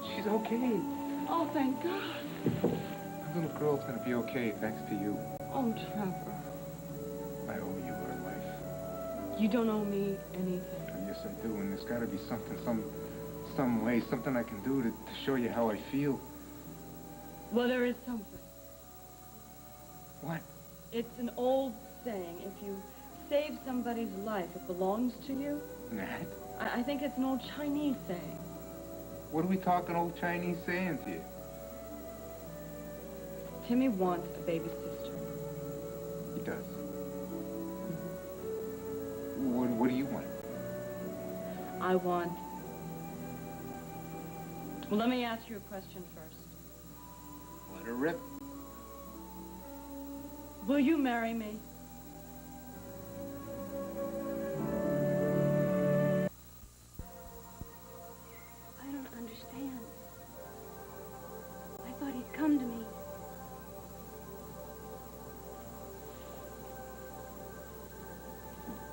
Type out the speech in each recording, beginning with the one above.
She's okay. Oh, thank God. The little girl's gonna be okay thanks to you. Oh, Trevor. I owe you her life. You don't owe me anything. Yes, I do, and there's gotta be something, some way, something I can do to show you how I feel. Well, there is something. What? It's an old saying. If you save somebody's life, it belongs to you. Nat? I think it's an old Chinese saying. What are we talking old Chinese saying to you? Timmy wants a baby sister. He does. What do you want? I want... Well, let me ask you a question first. Let her rip. Will you marry me? I don't understand. I thought he'd come to me.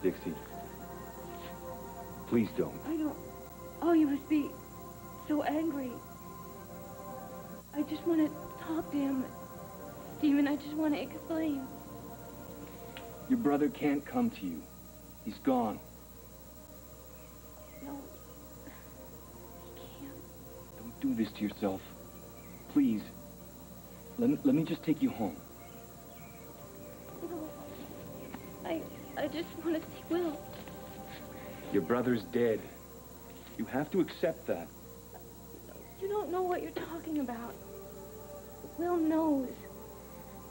Dixie, please don't. I don't... Oh, you must be so angry. I just want to talk to him. Stephen, I just want to explain. Your brother can't come to you. He's gone. No, he can't. Don't do this to yourself. Please. Let me just take you home. No. I just want to see Will. Your brother's dead. You have to accept that. You don't know what you're talking about. Will knows.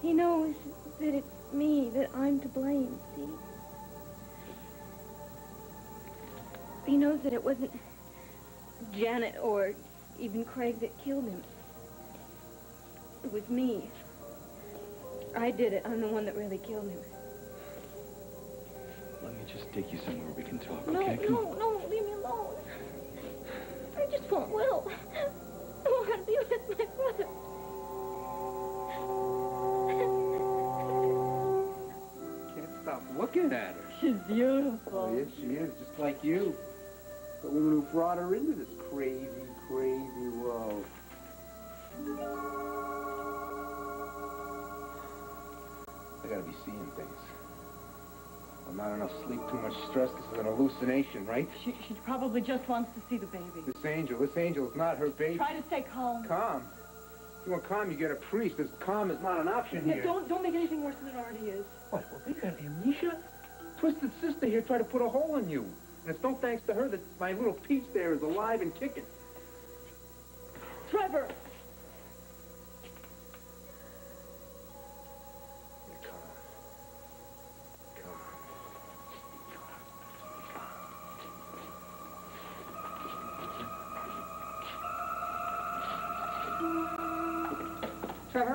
He knows that it's me, that I'm to blame, see? He knows that it wasn't Janet or even Craig that killed him. It was me. I did it. I'm the one that really killed him. Let me just take you somewhere we can talk, No, okay? no, leave me alone. I just want Will. I want to be with my brother. Can't stop looking at her. She's beautiful. Oh, yes, she is, just like you. The woman who brought her into this crazy, crazy world. I gotta be seeing things. Well, not enough sleep, too much stress. This is an hallucination, right? She probably just wants to see the baby. This angel is not her baby. Try to stay calm. Calm? If you want calm, you get a priest. This calm is not an option here. Don't make anything worse than it already is. What, we got amnesia? Twisted sister here tried to put a hole in you. And it's no thanks to her that my little Peach there is alive and kicking. Trevor!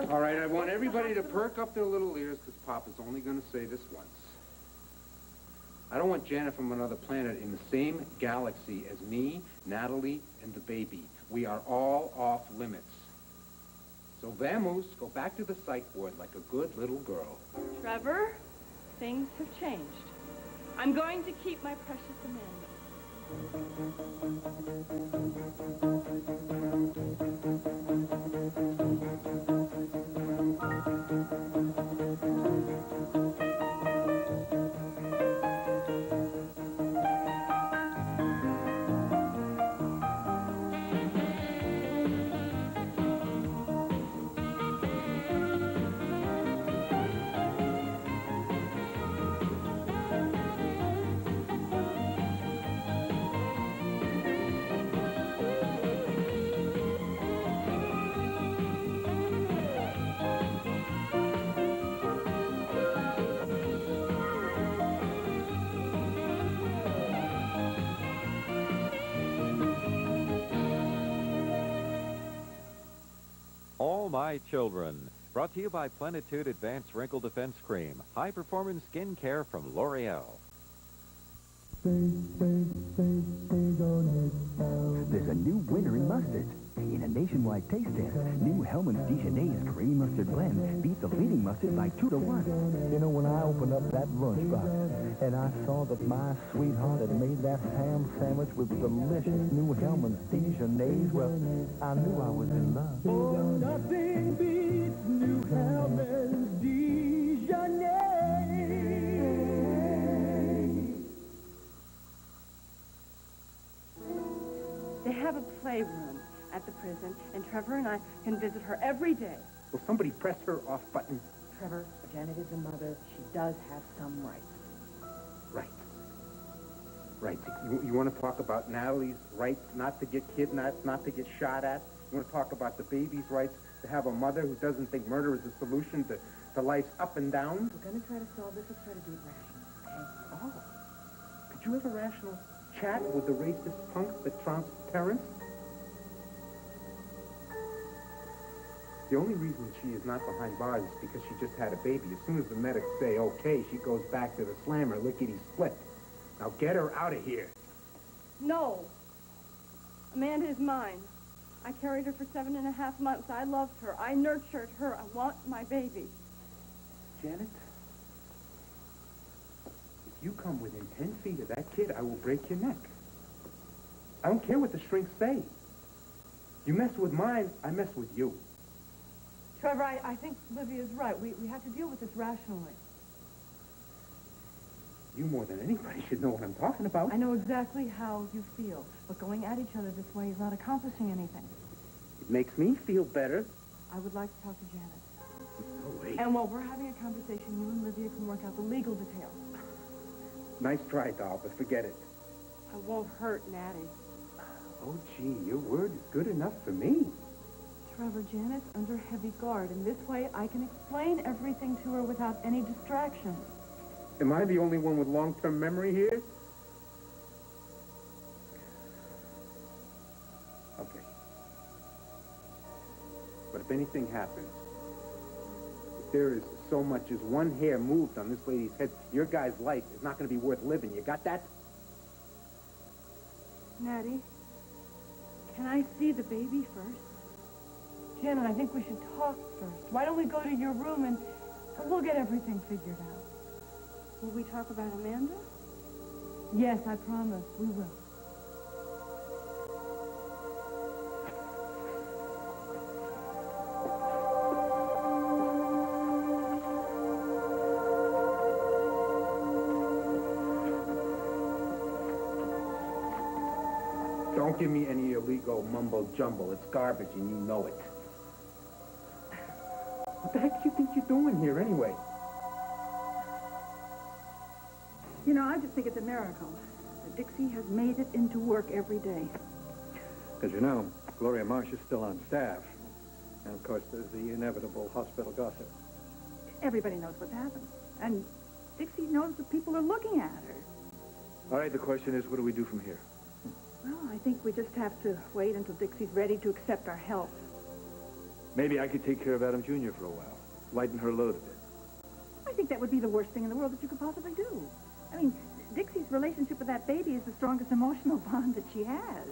All right, I want everybody to perk up their little ears because Papa's only going to say this once. I don't want Janet from another planet in the same galaxy as me, Natalie, and the baby. We are all off limits. So vamos, go back to the psych ward like a good little girl. Trevor, things have changed. I'm going to keep my precious Amanda. All My Children, brought to you by Plenitude Advanced Wrinkle Defense Cream, high-performance skin care from L'Oreal. There's a new winner in mustard. In a nationwide taste test, new Hellman's Dijonnaise Creamy Mustard Blend beat the leading mustard by 2 to 1. You know, when I opened up that lunchbox and I saw that my sweetheart had made that ham sandwich with delicious new Hellman's Dijonnaise, well, I knew I was in love. Oh, nothing beats new Hellman's Dijonnaise. They have a playroom at the prison, and Trevor and I can visit her every day. Will somebody press her off button? Trevor, Janet is a mother. She does have some rights. Right. Right. You want to talk about Natalie's rights not to get kidnapped, not to get shot at? You want to talk about the baby's rights to have a mother who doesn't think murder is a solution to life's up and downs? We're going to try to solve this. Let's try to do it rationally, okay? Oh. Could you have a rational chat with the racist punks that trounced Terrence? The only reason she is not behind bars is because she just had a baby. As soon as the medics say okay, she goes back to the slammer, lickety-split. Now get her out of here. No. Amanda is mine. I carried her for 7.5 months. I loved her. I nurtured her. I want my baby. Janet, if you come within 10 feet of that kid, I will break your neck. I don't care what the shrinks say. You mess with mine, I mess with you. Trevor, I think Livia's right. We have to deal with this rationally. You more than anybody should know what I'm talking about. I know exactly how you feel, but going at each other this way is not accomplishing anything. It makes me feel better. I would like to talk to Janet. No way. And while we're having a conversation, you and Livia can work out the legal details. Nice try, doll, but forget it. I won't hurt Natty. Oh, gee, your word is good enough for me. Trevor, Janet's under heavy guard, and this way I can explain everything to her without any distraction. Am I the only one with long-term memory here? Okay. But if anything happens, if there is so much as one hair moved on this lady's head, your guy's life is not going to be worth living. You got that? Natty, can I see the baby first? Janet, I think we should talk first. Why don't we go to your room and we'll get everything figured out. Will we talk about Amanda? Yes, I promise. We will. Don't give me any illegal mumbo-jumbo. It's garbage, and you know it. What the heck do you think you're doing here, anyway? You know, I just think it's a miracle that Dixie has made it into work every day. As you know, Gloria Marsh is still on staff. And, of course, there's the inevitable hospital gossip. Everybody knows what's happened. And Dixie knows that people are looking at her. All right, the question is, what do we do from here? Well, I think we just have to wait until Dixie's ready to accept our help. Maybe I could take care of Adam Jr. for a while. Lighten her load a bit. I think that would be the worst thing in the world that you could possibly do. I mean, Dixie's relationship with that baby is the strongest emotional bond that she has.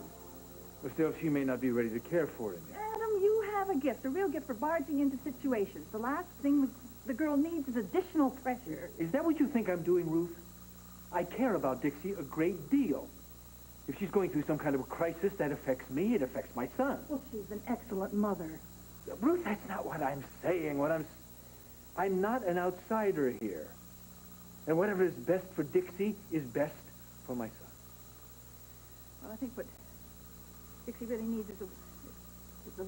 But still, she may not be ready to care for him yet. Adam, you have a gift, a real gift for barging into situations. The last thing the girl needs is additional pressure. Is that what you think I'm doing, Ruth? I care about Dixie a great deal. If she's going through some kind of a crisis, that affects me, it affects my son. Well, she's an excellent mother. Ruth, that's not what I'm saying. I'm not an outsider here. And whatever is best for Dixie is best for my son. Well, I think what Dixie really needs is a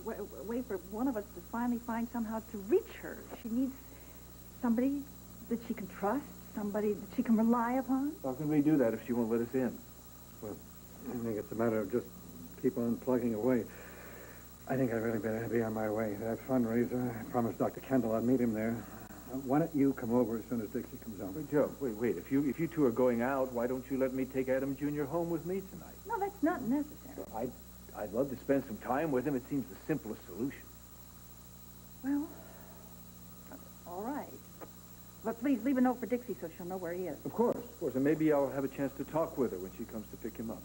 way for one of us to finally find somehow to reach her. She needs somebody that she can trust, somebody that she can rely upon. How can we do that if she won't let us in? Well, I think it's a matter of just keep on plugging away. I think I really better be on my way. That fundraiser, I promised Dr. Kendall I'd meet him there. Why don't you come over as soon as Dixie comes home? Wait, Joe, wait. If you two are going out, why don't you let me take Adam Jr. home with me tonight? No, that's not necessary. Well, I'd love to spend some time with him. It seems the simplest solution. Well, all right. But please leave a note for Dixie so she'll know where he is. Of course. And maybe I'll have a chance to talk with her when she comes to pick him up.